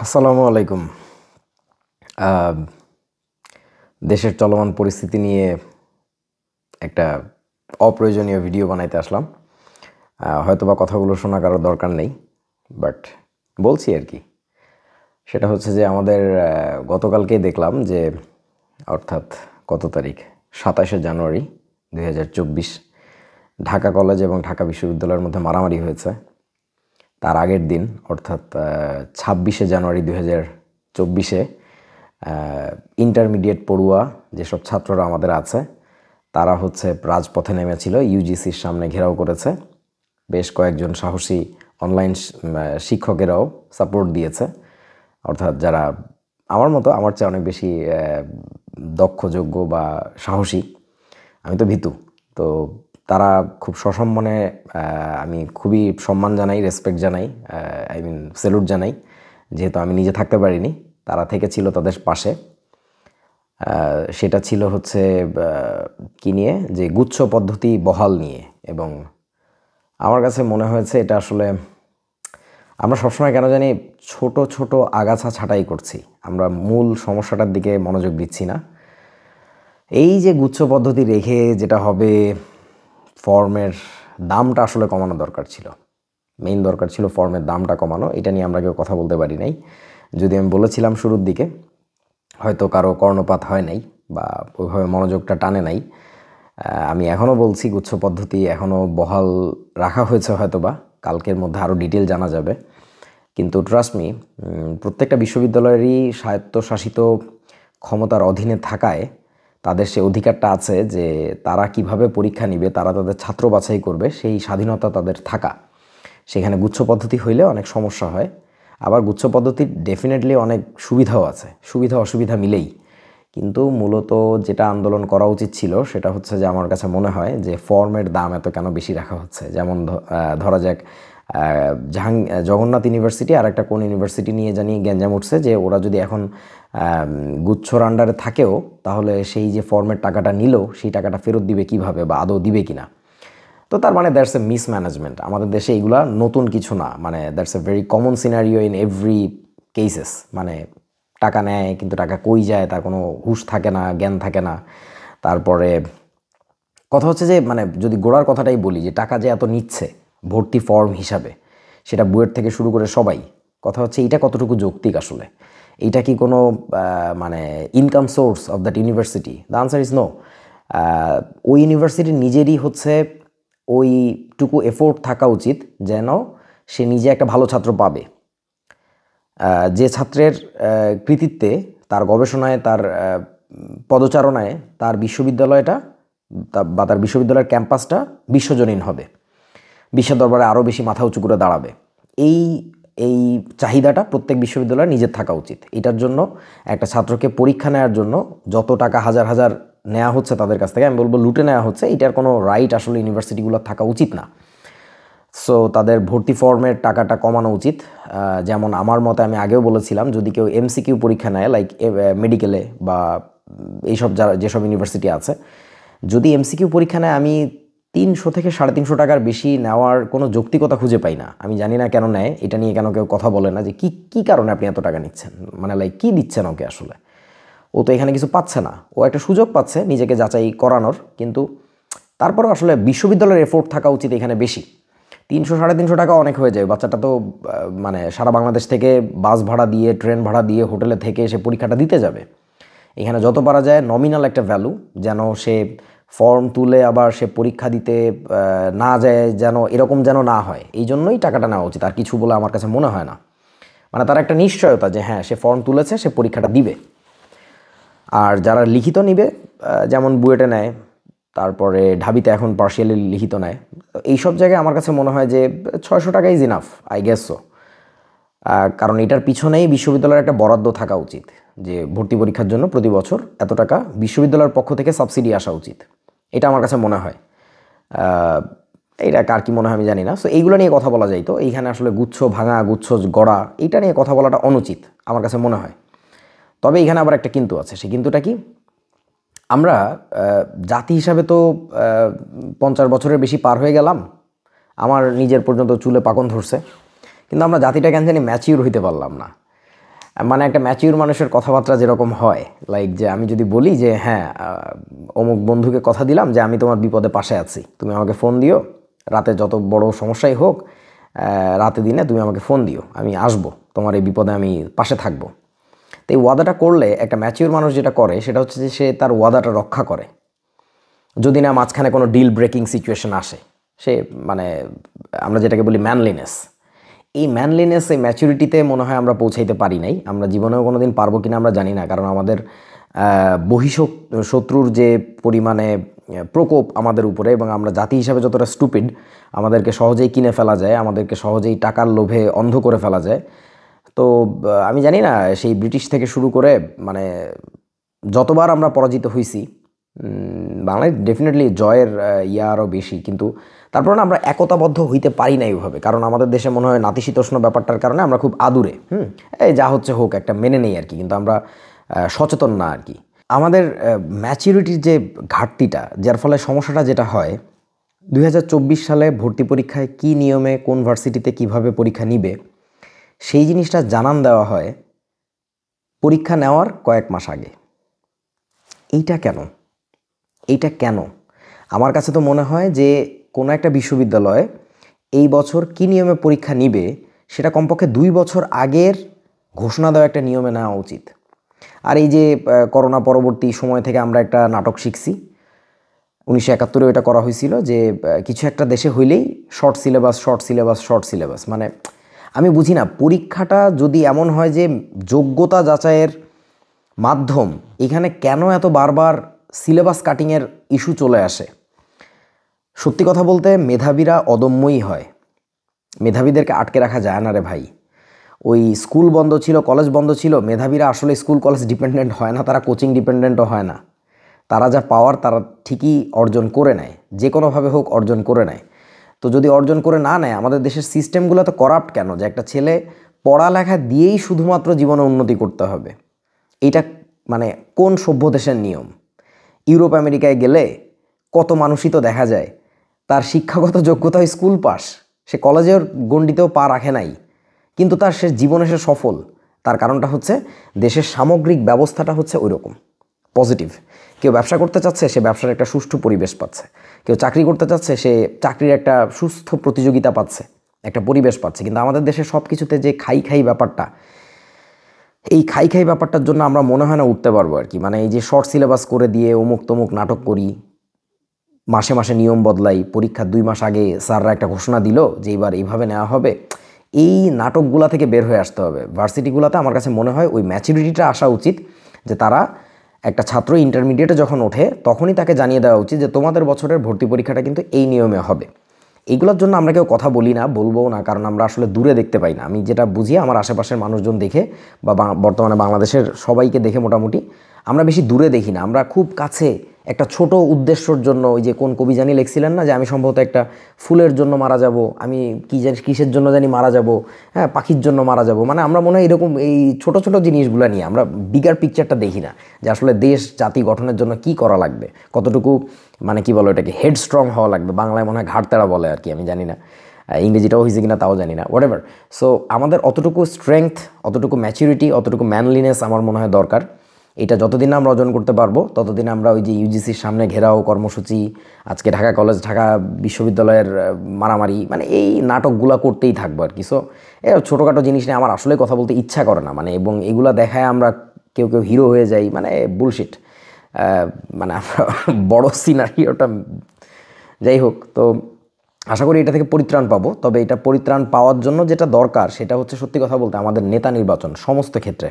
আসসালামু আলাইকুম। আহ, দেশের চলমান পরিস্থিতি নিয়ে একটা অপ্রয়োজনীয় ভিডিও বানাইতে আসলাম। হয়তোবা কথাগুলো শোনা কারো দরকার নেই, বাট বলছি আর কি। সেটা হচ্ছে যে আমাদের গতকালকেই দেখলাম যে, অর্থাৎ কত তারিখ, 27শে জানুয়ারি 2024, ঢাকা কলেজ এবং ঢাকা বিশ্ববিদ্যালয়ের মধ্যে মারামারি হয়েছে। তার আগের দিন অর্থাৎ 26শে জানুয়ারি 2024 ইন্টারমিডিয়েট পড়ুয়া যেসব ছাত্ররা আমাদের আছে তারা হচ্ছে রাজপথে নেমেছিল, ইউজিসির সামনে ঘেরাও করেছে। বেশ কয়েকজন সাহসী অনলাইন শিক্ষকেরাও সাপোর্ট দিয়েছে, অর্থাৎ যারা আমার মতো, আমার চেয়ে অনেক বেশি দক্ষ, যোগ্য বা সাহসী। আমি তো ভীতু। তো তারা খুব সসম্মানে, আমি খুবই সম্মান জানাই, রেসপেক্ট জানাই, আই মিন স্যালুট জানাই, যেহেতু আমি নিজে থাকতে পারিনি, তারা থেকেছিল তাদের পাশে। সেটা ছিল হচ্ছে কি নিয়ে, যে গুচ্ছ পদ্ধতি বহাল নিয়ে। এবং আমার কাছে মনে হয়েছে এটা আসলে আমরা সবসময় কেন জানি ছোট ছোট আগাছা ছাঁটাই করছি, আমরা মূল সমস্যাটার দিকে মনোযোগ দিচ্ছি না। এই যে গুচ্ছ পদ্ধতি রেখে যেটা হবে, ফর্মের দামটা আসলে কমানো দরকার ছিল। মেইন দরকার ছিল ফর্মের দামটা কমানো। এটা নিয়ে আমরা কেউ কথা বলতে পারি নাই। যদি আমি বলেছিলাম শুরুর দিকে, হয়তো কারো কর্ণপাত হয় নাই বা ওইভাবে মনোযোগটা টানে নাই। আমি এখনও বলছি, গুচ্ছ পদ্ধতি এখনও বহাল রাখা হয়েছে, হয়তো বা কালকের মধ্যে আরও ডিটেল জানা যাবে। কিন্তু ট্রাস্ট মি, প্রত্যেকটা বিশ্ববিদ্যালয়েরই স্বায়ত্তশাসিত ক্ষমতার অধীনে থাকায় তাদের সে অধিকারটা আছে যে তারা কিভাবে পরীক্ষা নিবে, তারা তাদের ছাত্র বাছাই করবে, সেই স্বাধীনতা তাদের থাকা। সেখানে গুচ্ছ পদ্ধতি হইলে অনেক সমস্যা হয়। আবার গুচ্ছ পদ্ধতির ডেফিনেটলি অনেক সুবিধাও আছে, সুবিধা অসুবিধা মিলেই। কিন্তু মূলত যেটা আন্দোলন করা উচিত ছিল সেটা হচ্ছে যে, আমার কাছে মনে হয় যে ফর্মের দাম এত কেন বেশি রাখা হচ্ছে। যেমন ধরা যাক, জগন্নাথ ইউনিভার্সিটি আর একটা কোন ইউনিভার্সিটি নিয়ে জানি গ্যাঞ্জাম উঠছে যে ওরা যদি এখন গুচ্ছর আন্ডারে থাকেও, তাহলে সেই যে ফর্মের টাকাটা নিল সেই টাকাটা ফেরত দিবে কিভাবে, বা আদৌ দিবে কিনা। তো তার মানে দ্যাটস এ মিসম্যানেজমেন্ট। আমাদের দেশে এগুলা নতুন কিছু না, মানে that's a very common scenario in every cases. মানে টাকা নেয় কিন্তু টাকা কই যায় তার কোনো হুঁশ থাকে না, জ্ঞান থাকে না। তারপরে কথা হচ্ছে যে, মানে যদি গোড়ার কথাটাই বলি, যে টাকা যে এত নিচ্ছে ভর্তি ফর্ম হিসাবে, সেটা বুয়েট থেকে শুরু করে সবাই, কথা হচ্ছে এইটা কতটুকু যৌক্তিক আসলে। এইটা কি কোনো মানে income source of that university? The answer is no. ওই ইউনিভার্সিটির নিজেরই হচ্ছে ওইটুকু এফোর্ট থাকা উচিত যেন সে নিজে একটা ভালো ছাত্র পাবে। যে ছাত্রের কৃতিত্বে, তার গবেষণায়, তার পদচারণায় তার বিশ্ববিদ্যালয়টা বা তার বিশ্ববিদ্যালয়ের ক্যাম্পাসটা বিশ্বজনীন হবে, বিশ্বের দরবারে আরও বেশি মাথা উঁচু করে দাঁড়াবে। এই এই চাহিদাটা প্রত্যেক বিশ্ববিদ্যালয়ের নিজের থাকা উচিত। এটার জন্য একটা ছাত্রকে পরীক্ষা নেওয়ার জন্য যত টাকা হাজার হাজার নেওয়া হচ্ছে তাদের কাছ থেকে, আমি বলবো লুটে নেওয়া হচ্ছে, এটার কোনো রাইট আসলে ইউনিভার্সিটিগুলোর থাকা উচিত না। সো তাদের ভর্তি ফর্মের টাকাটা কমানো উচিত। যেমন আমার মতে, আমি আগেও বলেছিলাম, যদি কেউ এমসিকিউ পরীক্ষা নেয়, লাইক মেডিকেলে বা এইসব যেসব ইউনিভার্সিটি আছে, যদি এমসিকিউ পরীক্ষা নেয়, আমি 300 থেকে 350 টাকার বেশি নেওয়ার কোনো যৌক্তিকতা খুঁজে পাই না। আমি জানি না কেন নেয়, এটা নিয়ে কেন কেউ কথা বলে না, যে কী কারণে আপনি এত টাকা নিচ্ছেন, মানে লাইক কী দিচ্ছেন ওকে আসলে। ও তো এখানে কিছু পাচ্ছে না, ও একটা সুযোগ পাচ্ছে নিজেকে যাচাই করানোর, কিন্তু তারপরেও আসলে বিশ্ববিদ্যালয়ের এফোর্ট থাকা উচিত এখানে বেশি। 300-350 টাকা অনেক হয়ে যায়। বাচ্চাটা তো মানে সারা বাংলাদেশ থেকে বাস ভাড়া দিয়ে, ট্রেন ভাড়া দিয়ে, হোটেলে থেকে সে পরীক্ষাটা দিতে যাবে। এখানে যত পারা যায় নমিনাল একটা ভ্যালু, যেন সে ফর্ম তুলে আবার সে পরীক্ষা দিতে না যায়, যেন এরকম যেন না হয়, এই জন্যই টাকাটা নেওয়া উচিত। আর কিছু বলে আমার কাছে মনে হয় না। মানে তার একটা নিশ্চয়তা যে হ্যাঁ, সে ফর্ম তুলেছে, সে পরীক্ষাটা দিবে। আর যারা লিখিত নিবে, যেমন বুয়েটে নেয়, তারপরে ঢাবিতে এখন পার্শিয়ালি লিখিত নেয়, এইসব জায়গায় আমার কাছে মনে হয় যে 600 টাকা is enough, I guess so. কারণ এটার পিছনেই বিশ্ববিদ্যালয়ের একটা বরাদ্দ থাকা উচিত, যে ভর্তি পরীক্ষার জন্য প্রতি বছর এত টাকা বিশ্ববিদ্যালয়ের পক্ষ থেকে সাবসিডি আসা উচিত। এটা আমার কাছে মনে হয়। এটা কার কি মনে হয় আমি জানি না। সো এইগুলো নিয়ে কথা বলা যায়। তো এইখানে আসলে গুচ্ছ ভাঙা, গুচ্ছ গড়া, এইটা নিয়ে কথা বলাটা অনুচিত আমার কাছে মনে হয়। তবে এখানে আবার একটা কিন্তু আছে। সেই কিন্তুটা কি, আমরা জাতি হিসাবে তো 50 বছরের বেশি পার হয়ে গেলাম, আমার নিজের পর্যন্ত চুলে পাকন ধরছে, কিন্তু আমরা জাতিটা কেন জানি ম্যাচিউর হইতে পারলাম না। মানে একটা ম্যাচিউর মানুষের কথাবার্তা যেরকম হয়, লাইক যে আমি যদি বলি যে হ্যাঁ অমুক বন্ধুকে কথা দিলাম যে আমি তোমার বিপদে পাশে আছি, তুমি আমাকে ফোন দিও, রাতে যত বড় সমস্যাই হোক রাতে দিনে তুমি আমাকে ফোন দিও, আমি আসবো, তোমার এই বিপদে আমি পাশে থাকবো। তো এই ওয়াদাটা করলে একটা ম্যাচিউর মানুষ যেটা করে সেটা হচ্ছে যে সে তার ওয়াদাটা রক্ষা করে, যদি না মাঝখানে কোনো ডিল ব্রেকিং সিচুয়েশন আসে। সে মানে আমরা যেটাকে বলি ম্যানলিনেস, এই ম্যানলিনেস, এই ম্যাচুরিটিতে মনে হয় আমরা পৌঁছাইতে পারি নাই। আমরা জীবনেও কোনো দিন পারবো কিনা আমরা জানি না, কারণ আমাদের শত্রুর যে পরিমাণে প্রকোপ আমাদের উপরে, এবং আমরা জাতি হিসাবে যতটা স্টুপিড, আমাদেরকে সহজেই কিনে ফেলা যায়, আমাদেরকে সহজেই টাকার লোভে অন্ধ করে ফেলা যায়। তো আমি জানি না, সেই ব্রিটিশ থেকে শুরু করে মানে যতবার আমরা পরাজিত হয়েছি, বাংলায় ডেফিনেটলি জয়ের ইয়া আরও বেশি, কিন্তু তারপরে না আমরা একতাবদ্ধ হইতে পারি না এইভাবে, কারণ আমাদের দেশে মনে হয় নাতিশীতোষ্ণ ব্যাপারটার কারণে আমরা খুব আদুরে, এই যা হচ্ছে হোক একটা মেনে নেই আর কি, কিন্তু আমরা সচেতন না আর কি। আমাদের ম্যাচুরিটির যে ঘাটতিটা, যার ফলে সমস্যাটা যেটা হয়, 2024 সালে ভর্তি পরীক্ষায় কী নিয়মে কোন ভার্সিটিতে কিভাবে পরীক্ষা নিবে সেই জিনিসটা জানান দেওয়া হয় পরীক্ষা নেওয়ার কয়েক মাস আগে। এইটা কেন? এইটা কেন? আমার কাছে তো মনে হয় যে কোনো একটা বিশ্ববিদ্যালয় এই বছর কী নিয়মে পরীক্ষা নিবে সেটা কমপক্ষে 2 বছর আগের ঘোষণা দেওয়া একটা নিয়মে নেওয়া উচিত। আর এই যে করোনা পরবর্তী সময় থেকে আমরা একটা নাটক শিখছি, 1971-এ এটা করা হয়েছিল যে কিছু একটা দেশে হইলেই short syllabus, short syllabus, short syllabus. মানে আমি বুঝি না, পরীক্ষাটা যদি এমন হয় যে যোগ্যতা যাচাইয়ের মাধ্যম, এখানে কেন এত বারবার সিলেবাস কাটিংয়ের ইস্যু চলে আসে? সত্যি কথা বলতে মেধাবীরা অদম্যই হয়, মেধাবীদেরকে আটকে রাখা যায় না রে ভাই। ওই স্কুল বন্ধ ছিল, কলেজ বন্ধ ছিল, মেধাবীরা আসলে স্কুল কলেজ ডিপেন্ডেন্ট হয় না, তারা কোচিং ডিপেন্ডেন্টও হয় না। তারা যা পাওয়ার তারা ঠিকই অর্জন করে নেয়, যে কোনোভাবে হোক অর্জন করে নেয়। তো যদি অর্জন করে না নেয়, আমাদের দেশের সিস্টেমগুলো তো করাপ্ট কেন যে একটা ছেলে পড়ালেখা দিয়েই শুধুমাত্র জীবনে উন্নতি করতে হবে? এইটা মানে কোন সভ্য দেশের নিয়ম? ইউরোপ আমেরিকায় গেলে কত মানুষই তো দেখা যায় তার শিক্ষাগত যোগ্যতা স্কুল পাস, সে কলেজের গণ্ডিতেও পা রাখে নাই, কিন্তু তার সে জীবনে সে সফল। তার কারণটা হচ্ছে দেশের সামগ্রিক ব্যবস্থাটা হচ্ছে ওই রকম পজিটিভ। কেউ ব্যবসা করতে চাচ্ছে, সে ব্যবসার একটা সুষ্ঠু পরিবেশ পাচ্ছে। কেউ চাকরি করতে চাচ্ছে, সে চাকরির একটা সুস্থ প্রতিযোগিতা পাচ্ছে, একটা পরিবেশ পাচ্ছে। কিন্তু আমাদের দেশে সব কিছুতে যে খাই খাই ব্যাপারটা, এই খাই খাই ব্যাপারটার জন্য আমরা মনে হয় না উঠতে পারবো আর কি। মানে এই যে শর্ট সিলেবাস করে দিয়ে অমুক তমুক নাটক করি, মাসে মাসে নিয়ম বদলাই, পরীক্ষার 2 মাস আগে স্যাররা একটা ঘোষণা দিল যে এবার এইভাবে নেওয়া হবে, এই নাটকগুলা থেকে বের হয়ে আসতে হবে। ভার্সিটিগুলোতে আমার কাছে মনে হয় ওই ম্যাচুরিটিটা আসা উচিত, যে তারা একটা ছাত্র ইন্টারমিডিয়েটে যখন ওঠে তখনই তাকে জানিয়ে দেওয়া উচিত যে তোমাদের বছরের ভর্তি পরীক্ষাটা কিন্তু এই নিয়মে হবে। এইগুলোর জন্য আমরা কেউ কথা বলি না, বলবও না, কারণ আমরা আসলে দূরে দেখতে পাই না। আমি যেটা বুঝি আমার আশেপাশের মানুষজন দেখে বা বর্তমানে বাংলাদেশের সবাইকে দেখে মোটামুটি আমরা বেশি দূরে দেখি না, আমরা খুব কাছে একটা ছোট উদ্দেশ্যর জন্য। ওই যে কোন কবি জানি লিখছিলেন না যে আমি সম্ভবত একটা ফুলের জন্য মারা যাব, আমি কী জানি কিসের জন্য জানি মারা যাব, হ্যাঁ পাখির জন্য মারা যাব। মানে আমরা মনে হয় এরকম এই ছোট ছোট জিনিসগুলো নিয়ে আমরা বিগার পিকচারটা দেখি না, যে আসলে দেশ জাতি গঠনের জন্য কি করা লাগবে, কতটুকু মানে কি বলো এটাকে হেড স্ট্রং হওয়া লাগবে, বাংলায় মনে হয় ঘাড়তেড়া বলে আর কি, আমি জানি না ইংরেজিটাও হয়েছে কিনা তাও জানি না, হোয়াটএভার। সো আমাদের অতটুকু স্ট্রেংথ, অতটুকু ম্যাচুরিটি, অতটুকু ম্যানলিনেস আমার মনে হয় দরকার। এটা যতদিন আমরা অর্জন করতে পারবো ততদিন আমরা ওই যে ইউজিসির সামনে ঘেরাও কর্মসূচি, আজকে ঢাকা কলেজ, ঢাকা বিশ্ববিদ্যালয়ের মারামারি, মানে এই নাটকগুলো করতেই থাকবো আর কি। সো এ ছোটোখাটো জিনিস নিয়ে আমার আসলে কথা বলতে ইচ্ছা করে না, মানে এবং এগুলো দেখায় আমরা কেউ কেউ হিরো হয়ে যাই, মানে বুলশিট। মানে আমরা বড় সিনারিওটা, যাই হোক। তো আশা করি এটা থেকে পরিত্রাণ পাবো। তবে এটা পরিত্রাণ পাওয়ার জন্য যেটা দরকার সেটা হচ্ছে সত্যি কথা বলতে আমাদের নেতা নির্বাচন সমস্ত ক্ষেত্রে,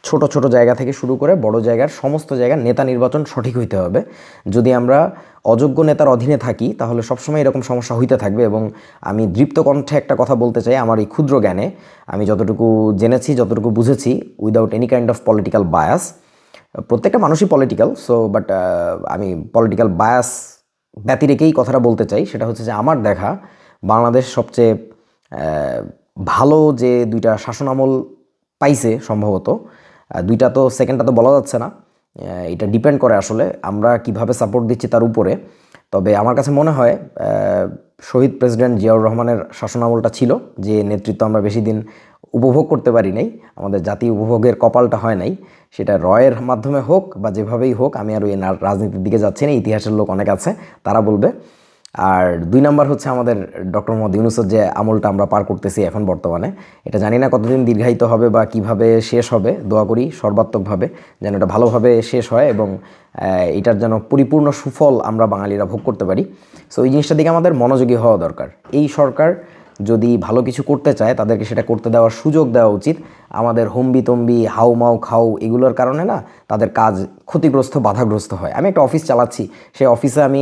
ছোট ছোট জায়গা থেকে শুরু করে বড় জায়গার সমস্ত জায়গার নেতা নির্বাচন সঠিক হইতে হবে। যদি আমরা অযোগ্য নেতার অধীনে থাকি তাহলে সবসময় এরকম সমস্যা হইতে থাকবে। এবং আমি দৃপ্ত কণ্ঠে একটা কথা বলতে চাই, আমার এই ক্ষুদ্র জ্ঞানে আমি যতটুকু জেনেছি, যতটুকু বুঝেছি, without any kind of political bias, প্রত্যেকটা মানুষই পলিটিক্যাল, সো বাট আমি পলিটিক্যাল বায়াস ব্যতি রেখেই কথাটা বলতে চাই। সেটা হচ্ছে যে আমার দেখা বাংলাদেশ সবচেয়ে ভালো যে 2টা শাসনামল পাইছে সম্ভবত, 2টা তো সেকেন্ডটা তো বলা যাচ্ছে না, এটা ডিপেন্ড করে আসলে আমরা কিভাবে সাপোর্ট দিচ্ছি তার উপরে। তবে আমার কাছে মনে হয় শহীদ প্রেসিডেন্ট জিয়াউর রহমানের শাসনামলটা ছিল যে নেতৃত্ব আমরা বেশি দিন উপভোগ করতে পারি নাই, আমাদের জাতীয় উপভোগের কপালটা হয় নাই, সেটা রয়ের মাধ্যমে হোক বা যেভাবেই হোক। আমি আর ওই রাজনীতির দিকে যাচ্ছি না, ইতিহাসের লোক অনেক আছে তারা বলবে। আর 2 নাম্বার হচ্ছে আমাদের ডক্টর মোহাম্মদ ইউনূসের যে আমলটা আমরা পার করতেছি এখন বর্তমানে, এটা জানি না কতদিন দীর্ঘায়িত হবে বা কিভাবে শেষ হবে। দোয়া করি সর্বাত্মকভাবে যেন এটা ভালোভাবে শেষ হয় এবং এটার যেন পরিপূর্ণ সুফল আমরা বাঙালিরা ভোগ করতে পারি। সো এই জিনিসটার দিকে আমাদের মনোযোগী হওয়া দরকার। এই সরকার যদি ভালো কিছু করতে চায় তাদেরকে সেটা করতে দেওয়ার সুযোগ দেওয়া উচিত। আমাদের হম্বিতম্বি হাউ মাউ খাও এগুলোর কারণে না তাদের কাজ ক্ষতিগ্রস্ত বাধাগ্রস্ত হয়। আমি একটা অফিস চালাচ্ছি, সেই অফিসে আমি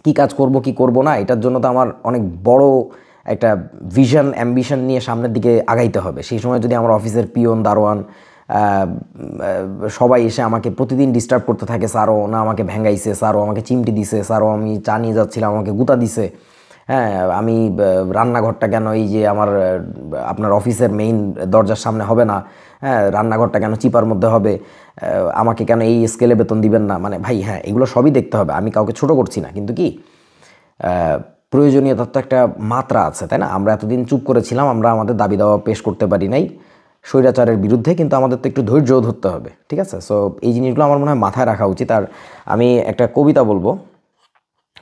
কি কাজ করব কি করব না এটার জন্য তো আমার অনেক বড় একটা ভিশন অ্যাম্বিশন নিয়ে সামনের দিকে আগাইতে হবে। সেই সময় যদি আমার অফিসের পিয়ন দারোয়ান সবাই এসে আমাকে প্রতিদিন ডিস্টার্ব করতে থাকে, স্যারও না আমাকে ভেঙ্গাইছে, স্যারও আমাকে চিমটি দিছে, স্যারও আমি চা নিয়ে যাচ্ছিলাম আমাকে গুতা দিছে, হ্যাঁ আমি রান্নাঘরটা কেন এই যে আমার আপনার অফিসের মেইন দরজার সামনে হবে না, হ্যাঁ রান্নাঘরটা কেন চিপার মধ্যে হবে, আমাকে কেন এই স্কেলে বেতন দিবেন না, মানে ভাই হ্যাঁ এগুলো সবই দেখতে হবে। আমি কাউকে ছোট করছি না, কিন্তু কি প্রয়োজনীয়তার তো একটা মাত্রা আছে, তাই না? আমরা এতদিন চুপ করেছিলাম, আমরা আমাদের দাবি দাওয়া পেশ করতে পারি নাই স্বৈরাচারের বিরুদ্ধে, কিন্তু আমাদের তো একটু ধৈর্যও ধরতে হবে, ঠিক আছে? সো এই জিনিসগুলো আমার মনে হয় মাথায় রাখা উচিত। আর আমি একটা কবিতা বলবো,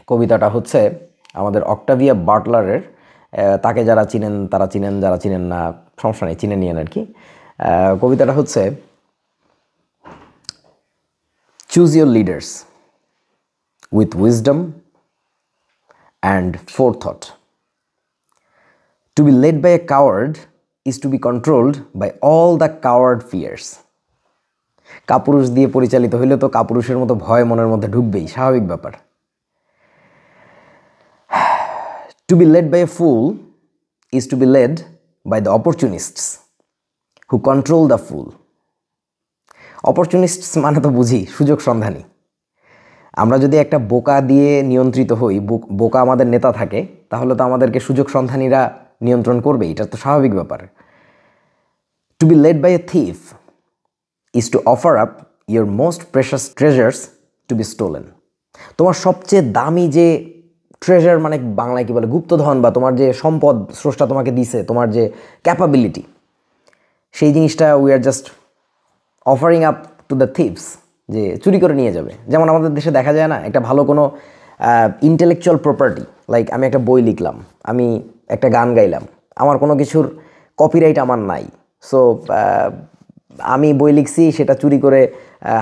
কবিতাটা হচ্ছে আমাদের অক্টাভিয়া বাটলারের, তাকে যারা চিনেন তারা চিনেন, যারা চিনেন না সমস্যা নেই, চিনে নিয়েন আর কি। কবিতাটা হচ্ছে, choose your leaders with wisdom and forethought. To be led by a coward is to be controlled by all the coward fears. কাপুরুষ দিয়ে পরিচালিত হইলে তো কাপুরুষের মতো ভয় মনের মধ্যে ঢুকবেই, স্বাভাবিক ব্যাপার। To be led by a fool is to be led by the opportunists who control the fool. Opportunists মানে তো বুঝি সুযোগ সন্ধানী। আমরা যদি একটা বোকা দিয়ে নিয়ন্ত্রিত হই, বোকা আমাদের নেতা থাকে, তাহলে তো আমাদেরকে সুযোগ সন্ধানীরা নিয়ন্ত্রণ করবে, এটা তো স্বাভাবিক ব্যাপার। To be led by a thief is to offer up your most precious treasures to be stolen. তোমার সবচেয়ে দামি যে ট্রেজার, মানে বাংলায় কি বলে, গুপ্তধন, বা তোমার যে সম্পদ স্রষ্টা তোমাকে দিছে, তোমার যে ক্যাপাবিলিটি, সেই জিনিসটা we are just offering up to the thieves, যে চুরি করে নিয়ে যাবে। যেমন আমাদের দেশে দেখা যায় না, একটা ভালো কোনো ইন্টেলেকচুয়াল প্রপার্টি, লাইক আমি একটা বই লিখলাম, আমি একটা গান গাইলাম, আমার কোনো কিছুর কপিরাইট আমার নাই, সো আমি বই লিখছি, সেটা চুরি করে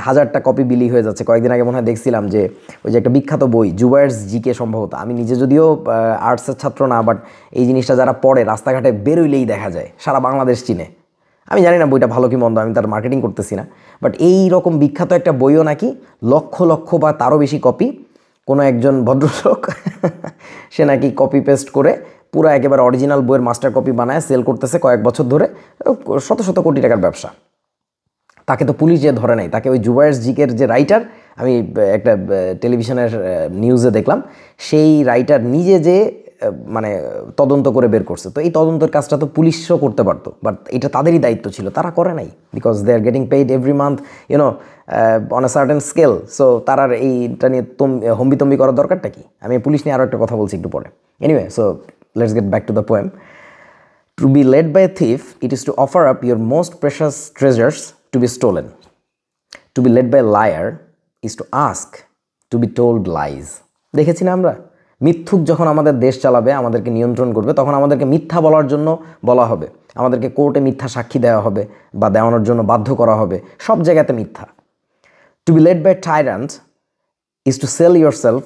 1000টা কপি বিলি হয়ে যাচ্ছে। কয়েকদিন আগে মনে হয় দেখছিলাম যে ওই যে একটা বিখ্যাত বই জুবায়ার্স জিকে, সম্ভবত, আমি নিজে যদিও আর্টসের ছাত্র না, বাট এই জিনিসটা যারা পড়ে রাস্তাঘাটে বেরোইলেই দেখা যায়, সারা বাংলাদেশ চিনে। আমি জানি না বইটা ভালো কি মন্দ, আমি তার মার্কেটিং করতেছি না, বাট এই রকম বিখ্যাত একটা বইও নাকি লক্ষ লক্ষ বা তারও বেশি কপি কোনো একজন ভদ্রলোক সে নাকি কপি পেস্ট করে পুরো একেবারে অরিজিনাল বইয়ের মাস্টার কপি বানায় সেল করতেছে কয়েক বছর ধরে, শত শত কোটি টাকার ব্যবসা। তাকে তো পুলিশ যে ধরে নাই, তাকে ওই জুবায়ার্স জিকের যে রাইটার, আমি একটা টেলিভিশনের নিউজে দেখলাম, সেই রাইটার নিজে যে মানে তদন্ত করে বের করছে। তো এই তদন্তের কাজটা তো পুলিশও করতে পারতো, বাট এটা তাদেরই দায়িত্ব ছিল, তারা করে নাই, because they are getting paid every month you know on a certain scale. So তার আর এইটা নিয়ে হম্বিতম্বি করার দরকারটা কি? আমি পুলিশ নিয়ে আরও একটা কথা বলছি একটু পরে। Anyway, so let's get back to the poem. To be led by a thief, it is to offer up your most precious treasures to be stolen. To be led by a liar is to ask to be told lies. দেখেছি না আমরা, মিথ্যুক যখন আমাদের দেশ চালাবে, আমাদেরকে নিয়ন্ত্রণ করবে, তখন আমাদেরকে মিথ্যা বলার জন্য বলা হবে, আমাদেরকে কোর্টে মিথ্যা সাক্ষী দেওয়া হবে বা দেওয়ানোর জন্য বাধ্য করা হবে, সব জায়গাতে মিথ্যা। To be led by a tyrant is to sell yourself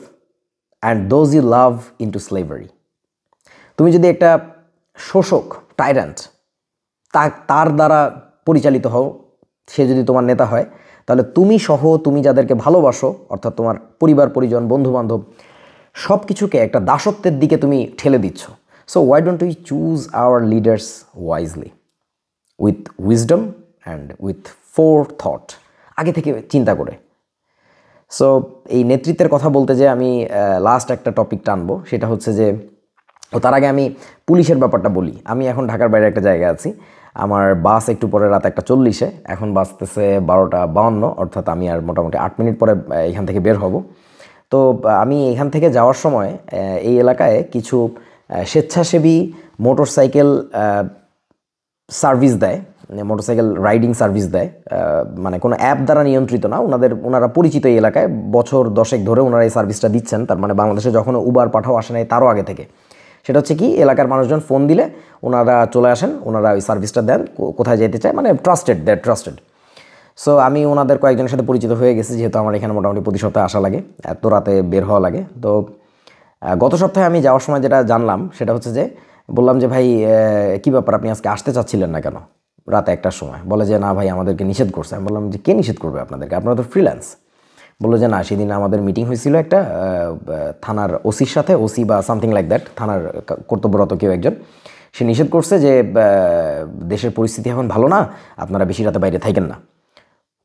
and those you love into slavery. তুমি যদি একটা শোষক, টাইরান্ট, তার দ্বারা পরিচালিত হও, সে যদি তোমার নেতা হয়, তাহলে তুমি সহ তুমি যাদেরকে ভালোবাসো, অর্থাৎ তোমার পরিবার পরিজন বন্ধুবান্ধব, সব কিছুকে একটা দাসত্বের দিকে তুমি ঠেলে দিচ্ছ। So why don't we choose hour leaders wisely with wisdom and with four thought, আগে থেকে চিন্তা করে। সো এই নেতৃত্বের কথা বলতে যে আমি লাস্ট একটা টপিক টানবো, সেটা হচ্ছে যে, ও তার আগে আমি পুলিশের ব্যাপারটা বলি। আমি এখন ঢাকার বাইরে একটা জায়গায় আছি, আমার বাস একটু পরে রাত 1:40-এ, এখন বাজতেছে 12:52, অর্থাৎ আমি আর মোটামুটি 8 মিনিট পরে এখান থেকে বের হব। তো আমি এখান থেকে যাওয়ার সময় এই এলাকায় কিছু স্বেচ্ছাসেবী মোটরসাইকেল সার্ভিস দেয়, মোটরসাইকেল রাইডিং সার্ভিস দেয়, মানে কোনো অ্যাপ দ্বারা নিয়ন্ত্রিত না, ওনারা পরিচিত এই এলাকায়, বছর 10 ধরে ওনারা এই সার্ভিসটা দিচ্ছেন। তার মানে বাংলাদেশে যখন উবার পাঠাও আসে নাই তারও আগে থেকে। সেটা হচ্ছে কি, এলাকার মানুষজন ফোন দিলে ওনারা চলে আসেন, ওনারা ওই সার্ভিসটা দেন, কোথায় যেতে চায়, মানে ট্রাস্টেড। সো আমি ওনাদের কয়েকজনের সাথে পরিচিত হয়ে গেছি, যেহেতু আমার এখানে মোটামুটি প্রতি সপ্তাহে আসা লাগে, এত রাতে বের হওয়া লাগে। তো গত সপ্তাহে আমি যাওয়ার সময় যেটা জানলাম সেটা হচ্ছে যে, বললাম যে ভাই কী ব্যাপার, আপনি আজকে আসতে চাচ্ছিলেন না কেন রাতে 1টার সময়? বলে যে না ভাই, আমাদেরকে নিষেধ করছে। আমি বললাম যে কে নিষেধ করবে আপনাদেরকে, আপনারা তো ফ্রিল্যান্স। বললো যে না, সেদিন আমাদের মিটিং হয়েছিল একটা থানার ওসির সাথে, ওসি বা সামথিং লাইক দ্যাট, থানার কর্তব্যরত কেউ একজন, সে নিষেধ করছে যে দেশের পরিস্থিতি এখন ভালো না, আপনারা বেশি রাতে বাইরে থাকেন না।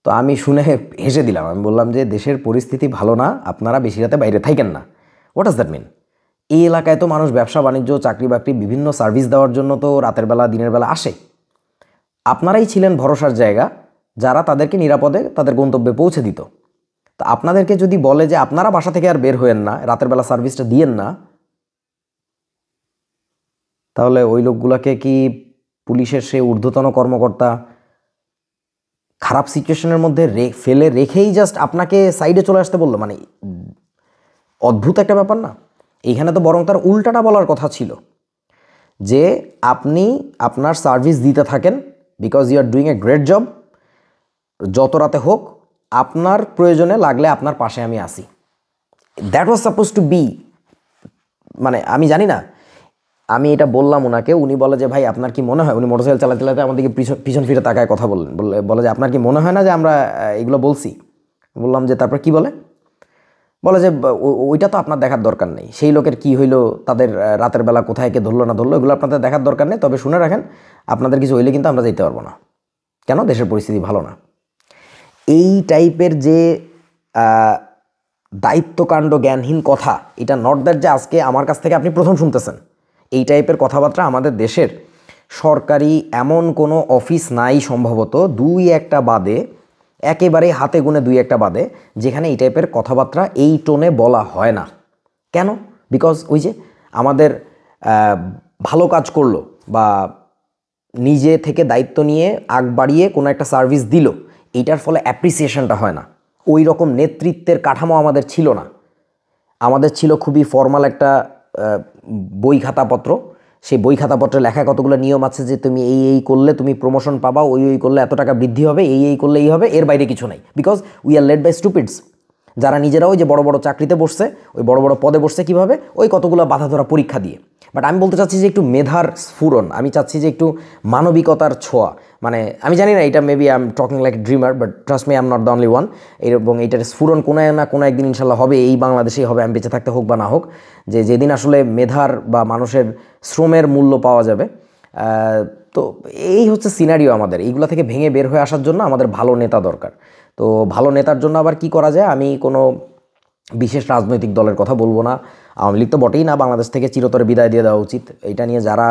তো আমি শুনে হেসে দিলাম। আমি বললাম যে দেশের পরিস্থিতি ভালো না, আপনারা বেশি রাতে বাইরে থাকেন না, হোয়াট ডাজ দ্যাট মিন? এই এলাকায় তো মানুষ ব্যবসা বাণিজ্য, চাকরি বাকরি, বিভিন্ন সার্ভিস দেওয়ার জন্য তো রাতের বেলা দিনের বেলা আসে। আপনারাই ছিলেন ভরসার জায়গা, যারা তাদেরকে নিরাপদে তাদের গন্তব্যে পৌঁছে দিত। তো আপনাদেরকে যদি বলে যে আপনারা বাসা থেকে আর বের হয়েন না, রাতের বেলা সার্ভিসটা দিয়েন না, তাহলে ওই লোকগুলোকে কি পুলিশের সে ঊর্ধ্বতন কর্মকর্তা খারাপ সিচুয়েশনের মধ্যে ফেলে রেখেই জাস্ট আপনাকে সাইডে চলে আসতে বললো? মানে অদ্ভুত একটা ব্যাপার না? এইখানে তো বরং তার উল্টাটা বলার কথা ছিল, যে আপনি আপনার সার্ভিস দিতে থাকেন, because you are doing a great job, যত রাতে হোক আপনার প্রয়োজনে লাগলে আপনার পাশে আমি আসি। That was suppose to be. মানে আমি জানি না, আমি এটা বললাম ওনাকে, উনি বলে যে ভাই আপনার কি মনে হয়, উনি মোটরসাইকেল চালাতে চালাতে আমাদেরকে পিছন ফিরে তাকায় কথা বললেন, বলে যে আপনার কি মনে হয় না যে আমরা এগুলো বলছি? বললাম যে তারপর কি বলে? বলে যে ওইটা তো আপনার দেখার দরকার নেই, সেই লোকের কি হইলো, তাদের রাতের বেলা কোথায় কে ধরলো না ধরলো, এগুলো আপনাদের দেখার দরকার নেই, তবে শুনে রাখেন আপনাদের কিছু হইলে কিন্তু আমরা যেতে পারবো না। কেন? দেশের পরিস্থিতি ভালো না। এই টাইপের যে দায়িত্বকাণ্ড জ্ঞানহীন কথা, এটা নট দ্যাট যে আজকে আমার কাছ থেকে আপনি প্রথম শুনতেছেন। এই টাইপের কথাবার্তা আমাদের দেশের সরকারি এমন কোনো অফিস নাই সম্ভবত, 2-1টা বাদে, একেবারে হাতে গুনে 2-1টা বাদে, যেখানে এই টাইপের কথাবার্তা এই টোনে বলা হয় না। কেন? বিকজ ওই যে আমাদের ভালো কাজ করলো বা নিজে থেকে দায়িত্ব নিয়ে আগ বাড়িয়ে কোনো একটা সার্ভিস দিল, এইটার ফলে অ্যাপ্রিসিয়েশনটা হয় না। ওই রকম নেতৃত্বের কাঠামো আমাদের ছিল না। আমাদের ছিল খুবই ফর্মাল একটা বই খাতাপত্র। সেই বই খাতাপত্রে লেখা কতগুলো নিয়ম আছে যে তুমি এই করলে তুমি প্রমোশন পাবা, ওই করলে এত টাকা বৃদ্ধি হবে, এই করলে এই হবে, এর বাইরে কিছু নাই। Because we are led by stupids, যারা নিজেরাও ওই যে বড় বড় চাকরিতে বসছে, ওই বড় বড় পদে বসছে কীভাবে? ওই কতগুলো বাধা ধরা পরীক্ষা দিয়ে। বাট আমি বলতে চাচ্ছি যে একটু মেধার স্ফুরণ, আমি চাচ্ছি যে একটু মানবিকতার ছোঁয়া। মানে আমি জানি না, এটা maybe I am talking like dreamer, but trust me, I am not the only one. এবং এইটার স্ফুরণ কোনো না কোনো একদিন ইনশাল্লাহ হবে, এই বাংলাদেশেই হবে, আমি বেঁচে থাকতে হোক বা না হোক। যেদিন আসলে মেধার বা মানুষের শ্রমের মূল্য পাওয়া যাবে। তো এই হচ্ছে সিনারিও আমাদের। এইগুলো থেকে ভেঙে বের হয়ে আসার জন্য আমাদের ভালো নেতা দরকার। তো ভালো নেতার জন্য আবার কি করা যায়? আমি কোনো বিশেষ রাজনৈতিক দলের কথা বলবো না, আওয়ামী লীগ তো বটেই না, বাংলাদেশ থেকে চিরতরে বিদায় দিয়ে দেওয়া উচিত। এটা নিয়ে যারা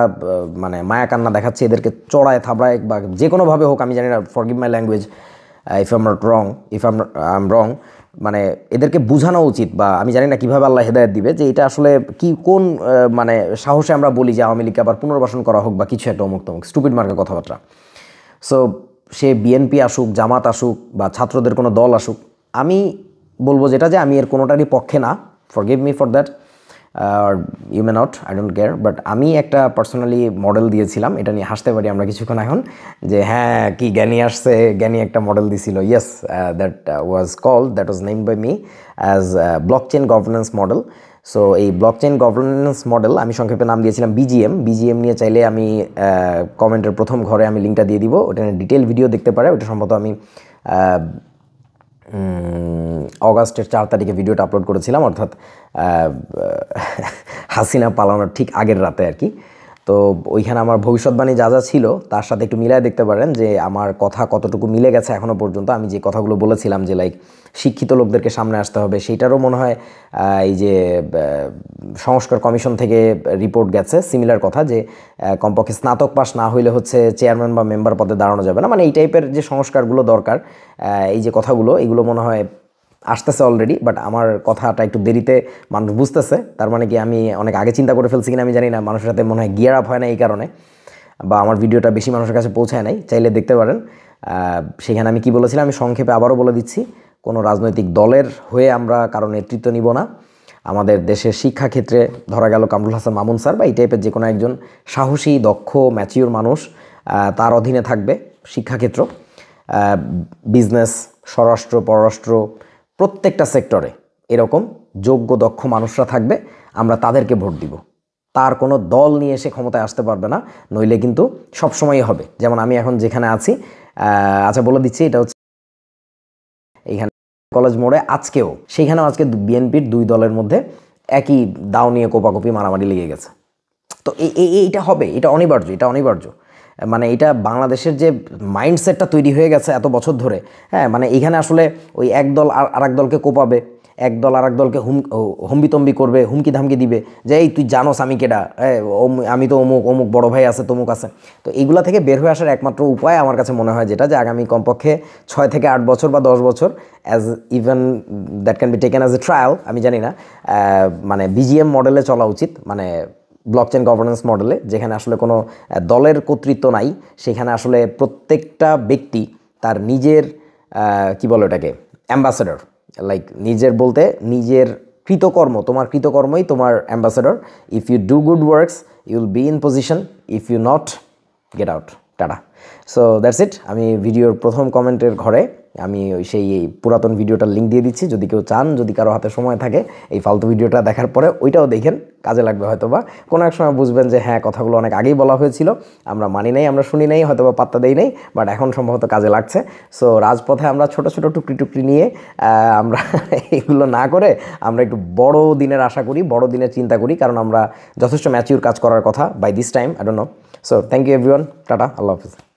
মানে মায়া কান্না দেখাচ্ছে, এদেরকে চড়ায় থাবড়ায় বা যে কোনোভাবে হোক, আমি জানি না, forgive my language, if I am রং, মানে এদেরকে বোঝানো উচিত। বা আমি জানি না কীভাবে আল্লাহ হেদায়েত দিবে, যে এটা আসলে কি কোন মানে সাহসে আমরা বলি যে আওয়ামী লীগকে আবার পুনর্বাসন করা হোক বা কিছু একটা, অমুক তমুক স্টুপিড মার্কের কথাবার্তা। সো সে বিএনপি আসুক, জামাত আসুক বা ছাত্রদের কোনো দল আসুক, আমি বলবো যেটা, যে আমি এর কোনোটারই পক্ষে না, forgive me for that, you may not, I don't care. But আমি একটা পার্সোনালি মডেল দিয়েছিলাম, এটা নিয়ে হাসতে পারি আমরা কিছুক্ষণ এখন, যে হ্যাঁ কি জ্ঞানী আসছে, জ্ঞানী একটা মডেল দিছিল। Yes, that was named by me as blockchain governance model. So এই ব্লকচেন গভর্নেন্স মডেল আমি সংক্ষেপে নাম দিয়েছিলাম বিজিএম নিয়ে চাইলে আমি কমেন্টের প্রথম ঘরে আমি লিঙ্কটা দিয়ে দিব, ওটা ডিটেল ভিডিও দেখতে পারে। ওটা সম্ভবত আমি অগাস্টের 4 তারিখে ভিডিওটা আপলোড করেছিলাম, অর্থাৎ হাসিনা পালানোর ঠিক আগের রাতে আর কি। তো ওইখানে আমার ভবিষ্যৎবাণী যা যা ছিল তার সাথে একটু মিলায় দেখতে পারেন যে আমার কথা কতটুকু মিলে গেছে এখনও পর্যন্ত। আমি যে কথাগুলো বলেছিলাম যে লাইক শিক্ষিত লোকদেরকে সামনে আসতে হবে, সেইটারও মনে হয় এই যে সংস্কার কমিশন থেকে রিপোর্ট গেছে সিমিলার কথা, যে কমপক্ষে স্নাতক পাস না হইলে হচ্ছে চেয়ারম্যান বা মেম্বার পদে দাঁড়ানো যাবে না। মানে এই টাইপের যে সংস্কারগুলো দরকার, এই যে কথাগুলো, এগুলো মনে হয় আসতেছে অলরেডি, বাট আমার কথাটা একটু দেরিতে মানুষ বুঝতেছে। তার মানে কি আমি অনেক আগে চিন্তা করে ফেলছি কিনা আমি জানি না, মানুষের সাথে মনে হয় গিয়ার আপ হয় না এই কারণে, বা আমার ভিডিওটা বেশি মানুষের কাছে পৌঁছায় নাই, চাইলে দেখতে পারেন। সেখানে আমি কি বলেছিলাম আমি সংক্ষেপে আবারও বলে দিচ্ছি। কোনো রাজনৈতিক দলের হয়ে আমরা কারো নেতৃত্ব নিব না। আমাদের দেশের শিক্ষাক্ষেত্রে ধরা গেল কামরুল হাসান মামুন স্যার বা এই টাইপের যে কোনো একজন সাহসী, দক্ষ, ম্যাচিওর মানুষ তার অধীনে থাকবে শিক্ষাক্ষেত্র, বিজনেস, স্বরাষ্ট্র, পররাষ্ট্র, প্রত্যেকটা সেক্টরে এরকম যোগ্য দক্ষ মানুষরা থাকবে। আমরা তাদেরকে ভোট দিব। তার কোনো দল নিয়ে এসে ক্ষমতায় আসতে পারবে না, নইলে কিন্তু সবসময়ই হবে। যেমন আমি এখন যেখানে আছি, আচ্ছা বলে দিচ্ছি, এটা হচ্ছে এইখানে কলেজ মোড়ে, আজকেও সেইখানেও আজকে বিএনপির দুই দলের মধ্যে একই দাও নিয়ে কোপাকুপি মারামারি লেগে গেছে। তো এইটা হবে, এটা অনিবার্য, এটা অনিবার্য। মানে এটা বাংলাদেশের যে মাইন্ডসেটটা তৈরি হয়ে গেছে এত বছর ধরে, হ্যাঁ, মানে এখানে আসলে ওই এক দল আর এক দলকে কোপাবে, এক দল আর এক দলকে হম্বিতম্বি করবে, হুমকি ধামকি দিবে যে এই তুই জানোস আমি কেডা, আমি তো অমুক, অমুক বড় ভাই আছে, তমুক আছে। তো এইগুলা থেকে বের হয়ে আসার একমাত্র উপায় আমার কাছে মনে হয় যেটা, যে আগামী কমপক্ষে 6 থেকে 8 বছর বা 10 বছর, as even that can be taken as a trial, আমি জানি না, মানে বিজিএম মডেলে চলা উচিত, মানে ব্লকচেন গভর্নেন্স মডেলে, যেখানে আসলে কোনো দলের কর্তৃত্ব নাই, সেখানে আসলে প্রত্যেকটা ব্যক্তি তার নিজের কি বলে ওটাকে, অ্যাম্বাসেডর, লাইক নিজের বলতে নিজের কৃতকর্ম, তোমার কৃতকর্মই তোমার ambassador. If you do good works you will be in position, if you not, get out, tata. So that's it. আমি ভিডিওর প্রথম কমেন্টের ঘরে আমি সেই পুরাতন ভিডিওটার লিঙ্ক দিয়ে দিচ্ছি, যদি কেউ চান, যদি কারো হাতে সময় থাকে এই ফালতু ভিডিওটা দেখার পরে ওইটাও দেখেন, কাজে লাগবে হয়তো, বা কোনো এক সময় বুঝবেন যে হ্যাঁ, কথাগুলো অনেক আগেই বলা হয়েছিল, আমরা মানি নাই, আমরা শুনি নাই, হয়তো বা পাত্তা দেই নাই, বাট এখন সম্ভবত কাজে লাগছে। সো রাজপথে আমরা ছোট ছোট টুকরি টুকরি নিয়ে আমরা এগুলো না করে আমরা একটু বড় দিনের আশা করি, বড় দিনের চিন্তা করি, কারণ আমরা যথেষ্ট ম্যাচিউর কাজ করার কথা by this time, I don't know. So thank you everyone, tata, আল্লাহ হাফিজ।